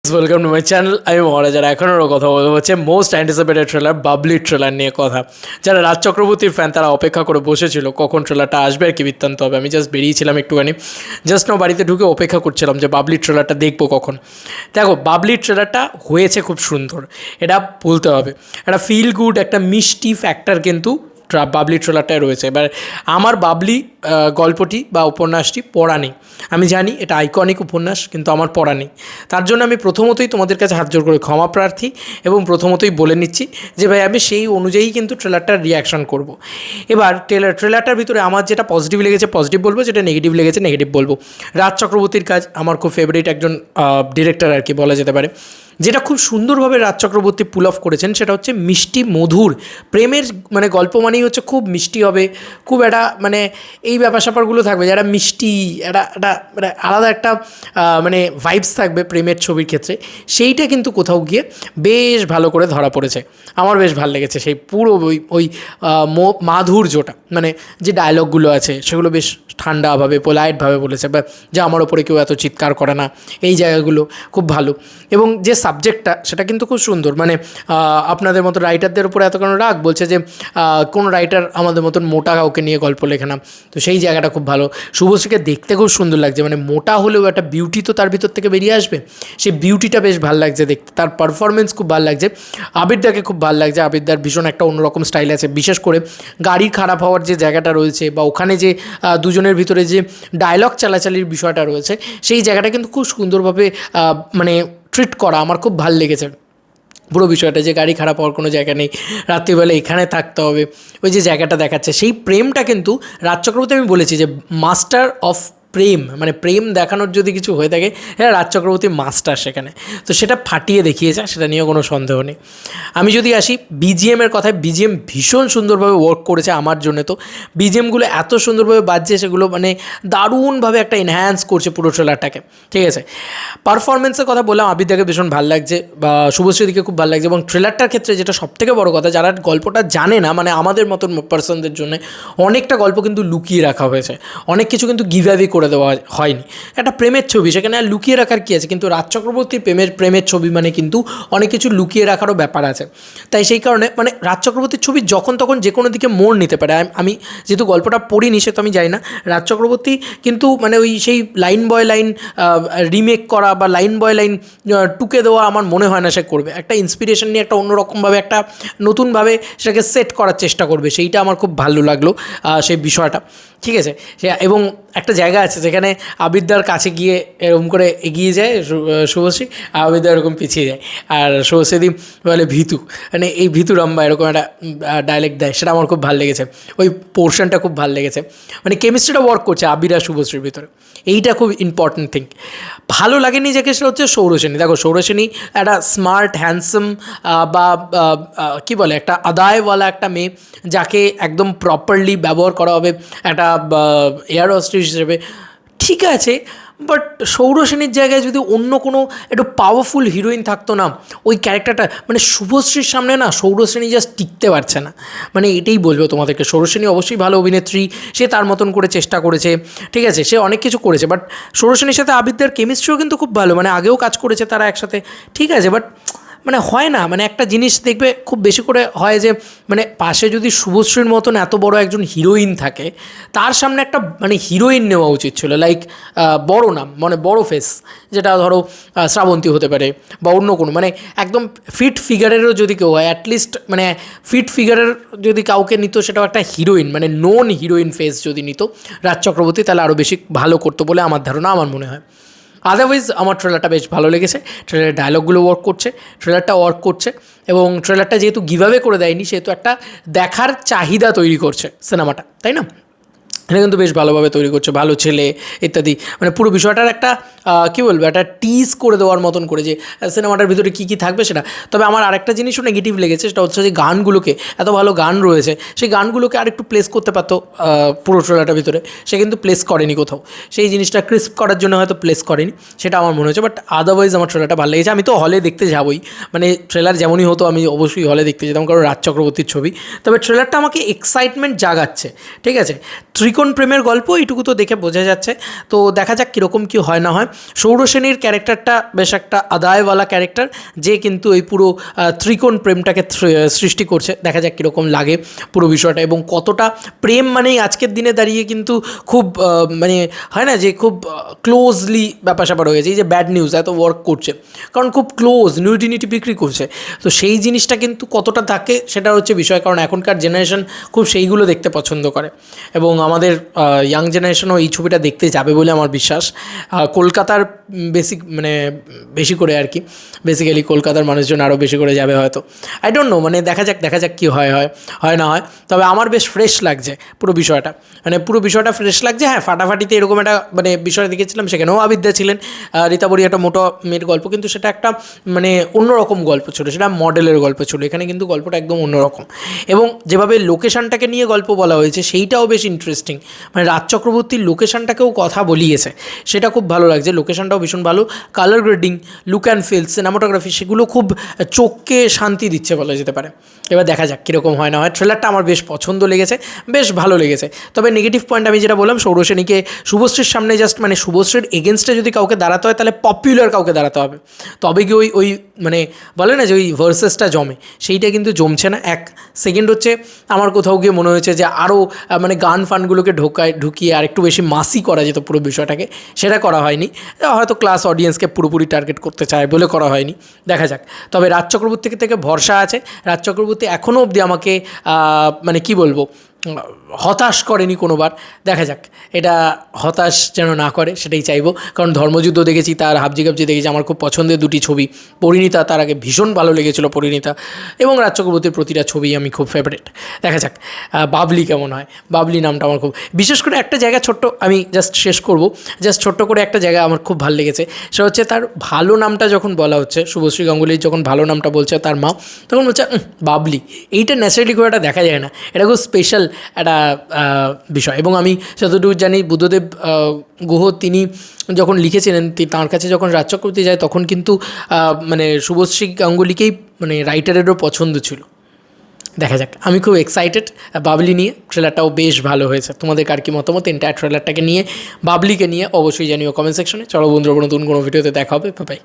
Welcome to my channel. আমি মহারাজ। যারা এখনও কথা বলবো হচ্ছে most anticipated trailer Babli trailer নিয়ে কথা। যারা রাজ চক্রবর্তীর ফ্যান তারা অপেক্ষা করে বসেছিল কখন ট্রেলারটা আসবে আর কি বৃত্তান্ত হবে। আমি জাস্ট বেরিয়েছিলাম একটুখানি, জাস্ট নাও বাড়িতে ঢুকে অপেক্ষা করছিলাম যে বাবলি ট্রেলারটা দেখবো কখন। দেখো, বাবলি ট্রেলারটা হয়েছে খুব সুন্দর, এটা বলতে হবে। একটা ফিল গুড, একটা মিষ্টি ফ্যাক্টর কিন্তু বাবলি ট্রেলারটায় রয়েছে। এবার আমার বাবলি গল্পটি বা উপন্যাসটি পড়া নেই, আমি জানি এটা আইকনিক উপন্যাস, কিন্তু আমার পড়া নেই। তার জন্য আমি প্রথমতই তোমাদের কাছে হাত জোর করে ক্ষমা প্রার্থী এবং প্রথমতই বলে নিচ্ছি যে ভাই আমি সেই অনুযায়ী কিন্তু ট্রেলারটার রিয়াকশান করব। এবার ট্রেলারটার ভিতরে আমার যেটা পজিটিভ লেগেছে পজিটিভ বলবো, যেটা নেগেটিভ লেগেছে নেগেটিভ বলবো। রাজ চক্রবর্তীর কাজ আমার খুব ফেভারিট একজন ডিরেক্টর আর কি বলা যেতে পারে। যেটা খুব সুন্দরভাবে রাজ চক্রবর্তী পুল অফ করেছেন সেটা হচ্ছে মিষ্টি মধুর প্রেমের মানে গল্প মানেই হচ্ছে খুব মিষ্টি হবে, খুব একটা মানে এই ব্যাপার স্যাপারগুলো থাকবে যারা মিষ্টি একটা একটা মানে আলাদা একটা মানে ভাইবস থাকবে প্রেমের ছবির ক্ষেত্রে। সেইটা কিন্তু কোথাও গিয়ে বেশ ভালো করে ধরা পড়েছে, আমার বেশ ভালো লেগেছে। সেই পুরো ওই মাধুর্যটা, মানে যে ডায়লগগুলো আছে সেগুলো বেশ ঠান্ডাভাবে পোলাইটভাবে বলেছে, বা যে আমার ওপরে কেউ এত চিৎকার করে না, এই জায়গাগুলো খুব ভালো। এবং যে সাবজেক্টটা সেটা কিন্তু খুব সুন্দর, মানে আপনাদের মতো রাইটারদের উপরে এত কেন রাগ বলছে যে কোন রাইটার আমাদের মতন মোটা কাউকে নিয়ে গল্প লেখে না, তো সেই জায়গাটা খুব ভালো। শুভশ্রীকে দেখতে খুব সুন্দর লাগছে, মানে মোটা হলেও একটা বিউটি তো তার ভিতর থেকে বেরিয়ে আসবে, সেই বিউটিটা বেশ ভালো লাগছে দেখতে। তার পারফরমেন্স খুব ভালো লাগছে। আবিরদাকে খুব ভালো লাগছে, আবিরদার ভীষণ একটা অন্যরকম স্টাইল আছে, বিশেষ করে গাড়ির খারাপ হওয়ার যে জায়গাটা রয়েছে বা ওখানে যে দুজনের ভিতরে যে ডায়লগ চালাচালির বিষয়টা রয়েছে সেই জায়গাটা কিন্তু খুব সুন্দরভাবে মানে ট্রিট করা আমার খুব ভালো লেগেছে। পুরো বিষয়টা যে গাড়ি খারাপ হওয়ার কোনো জায়গা নেই, রাত্রিবেলা এখানে থাকতে হবে, ওই যে জায়গাটা দেখাচ্ছে সেই প্রেমটা কিন্তু রাজ চক্রবর্তী, আমি বলেছি যে মাস্টার অফ প্রেম, মানে প্রেম দেখানোর যদি কিছু হয়ে থাকে হ্যাঁ রাজ চক্রবর্তী মাস্টার সেখানে, তো সেটা ফাটিয়ে দেখিয়েছে, সেটা নিয়ে কোনো সন্দেহ নেই। আমি যদি আসি বিজিএমের কথায়, বিজিএম ভীষণ সুন্দরভাবে ওয়ার্ক করেছে আমার জন্য। তো বিজিএমগুলো এত সুন্দরভাবে বাজছে, সেগুলো মানে দারুণভাবে একটা এনহ্যান্স করছে পুরো ট্রেলারটাকে, ঠিক আছে। পারফরমেন্সের কথা বললাম, আবিরদাকে ভীষণ ভালো লাগছে বা শুভশ্রীদিকে খুব ভালো লাগছে। এবং ট্রেলারটার ক্ষেত্রে যেটা সবথেকে বড় কথা, যারা গল্পটা জানে না মানে আমাদের মতন পার্সনদের জন্য অনেকটা গল্প কিন্তু লুকিয়ে রাখা হয়েছে, অনেক কিছু কিন্তু গিভ অ্যাওয়ে করে দেওয়া হয়নি। একটা প্রেমের ছবি, সেখানে আর লুকিয়ে রাখার কী আছে, কিন্তু রাজ চক্রবর্তীর প্রেমের ছবি মানে কিন্তু অনেক কিছু লুকিয়ে রাখারও ব্যাপার আছে। তাই সেই কারণে মানে রাজ চক্রবর্তীর ছবি যখন তখন যে কোনো দিকে মোড় নিতে পারে। আমি যেহেতু গল্পটা পড়িনি সে তো আমি জানি না, রাজ চক্রবর্তী কিন্তু মানে ওই সেই লাইন বয় লাইন রিমেক করা বা লাইন বয় লাইন টুকে দেওয়া আমার মনে হয় না সে করবে। একটা ইন্সপিরেশন নিয়ে একটা অন্যরকমভাবে একটা নতুনভাবে সেটাকে সেট করার চেষ্টা করবে, সেইটা আমার খুব ভালো লাগলো সেই বিষয়টা, ঠিক আছে। সে এবং একটা জায়গা আছে যেখানে আবিরদার কাছে গিয়ে এরকম করে এগিয়ে যায় শুভশ্রী, আবিরদা এরকম পিছিয়ে যায়, আর শুভশ্রীদি বলে ভীতু, মানে এই ভীতু রম্বা এরকম একটা ডায়লগ দেয়, সেটা আমার খুব ভালো লেগেছে। ওই পোর্শনটা খুব ভালো লেগেছে, মানে কেমিস্ট্রিটা ওয়ার্ক করছে আবির আর শুভশ্রীর ভিতরে, এইটা খুব ইম্পর্ট্যান্ট থিং। ভালো লাগেনি যাকে সেটা হচ্ছে সৌরসেনী। দেখো সৌরসেনী একটা স্মার্ট হ্যান্ডসাম বা কী বলে একটা আদায়ওয়ালা একটা মেয়ে, যাকে একদম প্রপারলি ব্যবহার করা হবে একটা এয়ার হোস্টেস হিসেবে, ঠিক আছে। বাট সৌরসেনীর জায়গায় যদি অন্য কোনো একটু পাওয়ারফুল হিরোইন থাকতো না, ওই ক্যারেক্টারটা মানে শুভশ্রীর সামনে না সৌরসেনী জাস্ট টিকতে পারছে না। মানে এটাই বলবো তোমাদেরকে, সৌরসেনী অবশ্যই ভালো অভিনেত্রী, সে তার মতন করে চেষ্টা করেছে, ঠিক আছে, সে অনেক কিছু করেছে, বাট সৌরসেনীর সাথে আবিরদার কেমিস্ট্রিও কিন্তু খুব ভালো, মানে আগেও কাজ করেছে তারা একসাথে, ঠিক আছে। বাট মানে হয় না, মানে একটা জিনিস দেখবে খুব বেশি করে হয় যে মানে পাশে যদি শুভশ্রীর মতন এত বড় একজন হিরোইন থাকে, তার সামনে একটা মানে হিরোইন নেওয়া উচিত ছিল, লাইক বড় নাম মানে বড় ফেস, যেটা ধরো শ্রাবন্তী হতে পারে বা অন্য কোনো মানে একদম ফিট ফিগারেরও যদি কেউ হয়, অ্যাটলিস্ট মানে ফিট ফিগারের যদি কাউকে নিত, সেটাও একটা হিরোইন মানে নন হিরোইন ফেস যদি নিত রাজ চক্রবর্তী, তাহলে আরও বেশি ভালো করতো বলে আমার ধারণা, আমার মনে হয়। আদারওয়াইজ আমার ট্রেলারটা বেশ ভালো লেগেছে, ট্রেলারের ডায়লগগুলো ওয়ার্ক করছে, ট্রেলারটা ওয়ার্ক করছে, এবং ট্রেলারটা যেহেতু গিভঅ্যাওয়ে করে দেয়নি সেহেতু একটা দেখার চাহিদা তৈরি করছে সিনেমাটা, তাই না? এটা কিন্তু বেশ ভালোভাবে তৈরি করছে, ভালো ছেলে ইত্যাদি, মানে পুরো বিষয়টার একটা কী বলবো একটা টিজ করে দেওয়ার মতন করে যে সিনেমাটার ভিতরে কী কী থাকবে সেটা। তবে আমার আরেকটা জিনিসও নেগেটিভ লেগেছে, সেটা হচ্ছে যে গানগুলোকে, এত ভালো গান রয়েছে সেই গানগুলোকে আরেকটু প্লেস করতে পারতো পুরো ট্রেলারটার ভিতরে, সে কিন্তু প্লেস করেনি কোথাও, সেই জিনিসটা ক্রিস্প করার জন্য হয়তো প্লেস করেনি, সেটা আমার মনে হচ্ছে। বাট আদারওয়াইজ আমার ট্রেলারটা ভালো লেগেছে। আমি তো হলে দেখতে যাবই, মানে ট্রেলার যেমনই হতো আমি অবশ্যই হলে দেখতে যেতাম, কারণ রাজ চক্রবর্তীর ছবি। তবে ট্রেলারটা আমাকে এক্সাইটমেন্ট জাগাচ্ছে, ঠিক আছে। ত্রিকোণ প্রেমের গল্প, এইটুকু তো দেখে বোঝা যাচ্ছে। তো দেখা যাক কীরকম কী হয় না হয়। সৌরসেনীর ক্যারেক্টারটা বেশ একটা আদায়ওয়ালা ক্যারেক্টার, যে কিন্তু এই পুরো ত্রিকোণ প্রেমটাকে সৃষ্টি করছে। দেখা যাক কীরকম লাগে পুরো বিষয়টা, এবং কতটা প্রেম মানেই আজকের দিনে দাঁড়িয়ে কিন্তু খুব মানে হয় না যে খুব ক্লোজলি ব্যাপার স্যাপার হয়ে গেছে। এই যে ব্যাড নিউজ এত ওয়ার্ক করছে, কারণ খুব ক্লোজ নিউটিনিটি বিক্রি করছে, তো সেই জিনিসটা কিন্তু কতটা থাকে সেটা হচ্ছে বিষয়। কারণ এখনকার জেনারেশন খুব সেইগুলো দেখতে পছন্দ করে, এবং আমাদের ইয়াং জেনারেশনও এই ছবিটা দেখতে যাবে বলে আমার বিশ্বাস। কলকাতার বেশি করে আর কি, বেসিক্যালি কলকাতার মানুষজন আরও বেশি করে যাবে হয়তো, আই ডোন্ট নো, মানে দেখা যাক কী হয় না হয়। তবে আমার বেশ ফ্রেশ লাগছে পুরো বিষয়টা, পুরো বিষয়টা ফ্রেশ লাগছে। হ্যাঁ, ফাটাফাটিতে এরকম একটা বিষয় দেখেছিলাম, সেখানেও আবিদ্যা ছিলেন, রীতা বড়ি একটা মোটো মেয়ের গল্প, কিন্তু সেটা একটা অন্যরকম গল্প ছিল, সেটা মডেলের গল্প ছিল। এখানে কিন্তু গল্পটা একদম অন্যরকম, এবং যেভাবে লোকেশনটাকে নিয়ে গল্প বলা হয়েছে সেইটাও বেশ ইন্টারেস্টিং। রাজ চক্রবর্তীর লোকেশনটাকেও কথা বলিয়েছে, সেটা খুব ভালো লাগছে। লোকেশনটাও ভীষণ ভালো, colour grading, look and feel, cinematography, সেগুলো খুব চোখকে শান্তি দিচ্ছে বলা যেতে পারে। এবার দেখা যাক কীরকম হয় না হয়। ট্রেলারটা আমার বেশ পছন্দ লেগেছে, বেশ ভালো লেগেছে। তবে নেগেটিভ পয়েন্ট আমি যেটা বললাম, সৌরসেনীকে শুভশ্রীর সামনে জাস্ট শুভশ্রীর এগেনস্টে যদি কাউকে দাঁড়াতে হয়, তাহলে পপুলার কাউকে দাঁড়াতে হবে, তবে কি ওই বলে না যে ওই ভার্সেসটা জমে, সেইটা কিন্তু জমছে না। এক সেকেন্ড হচ্ছে আমার কোথাও গিয়ে মনে হয়েছে যে আরও গান ফানগুলোকে ঢুকিয়ে আর একটু বেশি মাসি করা যেত পুরো বিষয়টাকে, সেটা করা হয়নি। হয়তো ক্লাস অডিয়েন্সকে পুরোপুরি টার্গেট করতে চায় বলে করা হয়নি, দেখা যাক। তবে রাজ চক্রবর্তী থেকে ভরসা আছে। রাজ চক্রবর্তী এখনও অবধি আমাকে কি বলবো, হতাশ করেনি কোনোবার। দেখা যাক, এটা হতাশ যেন না করে সেটাই চাইবো। কারণ ধর্মযুদ্ধ দেখেছি, তার হাবজি গাবজি দেখেছি, আমার খুব পছন্দের দুটি ছবি। পরিণীতা তার আগে ভীষণ ভালো লেগেছিলো পরিণীতা, এবং রাজ চক্রবর্তীর প্রতিটা ছবি আমি খুব ফেভারিট। দেখা যাক বাবলি কেমন হয়। বাবলি নামটা আমার খুব, বিশেষ করে একটা জায়গা ছোট্ট, আমি জাস্ট শেষ করবো, জাস্ট ছোট্ট করে একটা জায়গা আমার খুব ভালো লেগেছে। সেটা হচ্ছে তার ভালো নামটা যখন বলা হচ্ছে, শুভশ্রী গাঙ্গুলির যখন ভালো নামটা বলছে তার মা, তখন বলছে বাবলি। এইটা ন্যাচারালি খুব একটা দেখা যায় না, এটা খুব স্পেশাল একটা বিষয়। এবং আমি যতটুকু জানি, বুদ্ধদেব গুহ তিনি যখন লিখেছিলেন, তাঁর কাছে যখন রাজ চক্রবর্তী যায়, তখন কিন্তু শুভশ্রী গাঙ্গুলিকেই রাইটারেরও পছন্দ ছিল। দেখা যাক, আমি খুব এক্সাইটেড বাবলি নিয়ে। ট্রেলারটাও বেশ ভালো হয়েছে। তোমাদের কার কি মতামত এন্টায়ার ট্রেলারটাকে নিয়ে, বাবলিকে নিয়ে, অবশ্যই জানিও কমেন্ট সেকশনে। চলো বন্ধুরা, নতুন কোনো ভিডিওতে দেখা হবে। বাই।